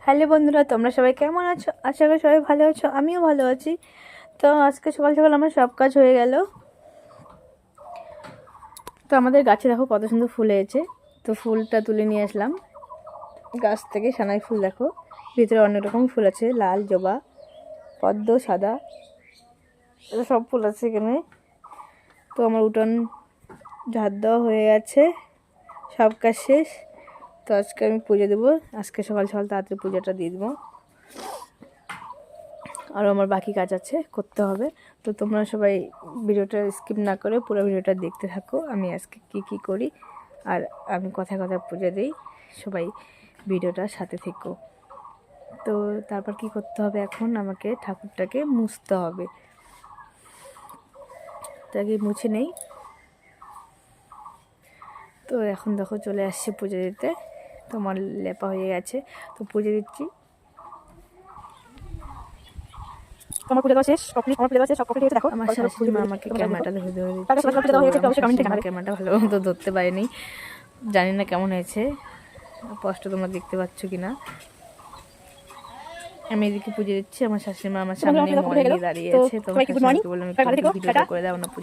Hello বন্ধুরা, তোমরা সবাই কেমন আছো? আশা করি সবাই ভালো আছো, আমিও ভালো আছি। তো আজকে সকাল সকাল আমার সব কাজ হয়ে গেল। তো আমাদের গাছে দেখো কত সুন্দর ফুল হয়েছে। তো ফুলটা তুলে নিয়ে আসলাম গাছ থেকে। সানাই ফুল দেখো, ভিতরে অনেক রকম ফুল আছে, লাল, জবা, পদ্ম, সাদা, এটা সব ফুল আছে এখানে। তো আমার উঠোন ঝাড় দেওয়া হয়ে গেছে, সব কাজ শেষ। তো আজকে আমি পুজো দেবো, আজকে সকাল সকাল তাড়াতাড়ি পুজোটা দিয়ে দেবো। আরও আমার বাকি কাজ আছে, করতে হবে। তো তোমরা সবাই ভিডিওটা স্কিপ না করে পুরো ভিডিওটা দেখতে থাকো, আমি আজকে কি করি আর আমি কথায় কথায় পুজো দিই। সবাই ভিডিওটার সাথে থেকো। তো তারপর কি করতে হবে, এখন আমাকে ঠাকুরটাকে মুছতে হবে। তাকে মুছে নেই। তো এখন দেখো চলে আসছে পুজো দিতে। তোমার লেপা হয়ে গেছে, তো পুজো দিচ্ছি। তোমার পুজো দেওয়া শেষ, কমপ্লিট। আমার পুজো দেওয়া শেষ, সব কমপ্লিট হয়েছে। দেখো আমার শাশুড়ি মা আমাকে ক্যামেরাটা ধরে ধরে তাকে দিচ্ছে। সবাই পুজো দেওয়া হয়েছে, একটু অবশ্যই কমেন্টে জানাবে। ক্যামেরাটা ভালো মতো ধরতে পারিনি, জানি না কেমন হয়েছে, স্পষ্ট তোমরা দেখতে পাচ্ছ কি না। আমি এদিকে পুজো দিচ্ছি, আমার শাশুড়ি মা আমার সামনে মনে নিয়ে দাঁড়িয়ে আছে। তো আমার শাশুড়ি মাকে বললাম একটু ভিডিওটা করে দাও না পুজো।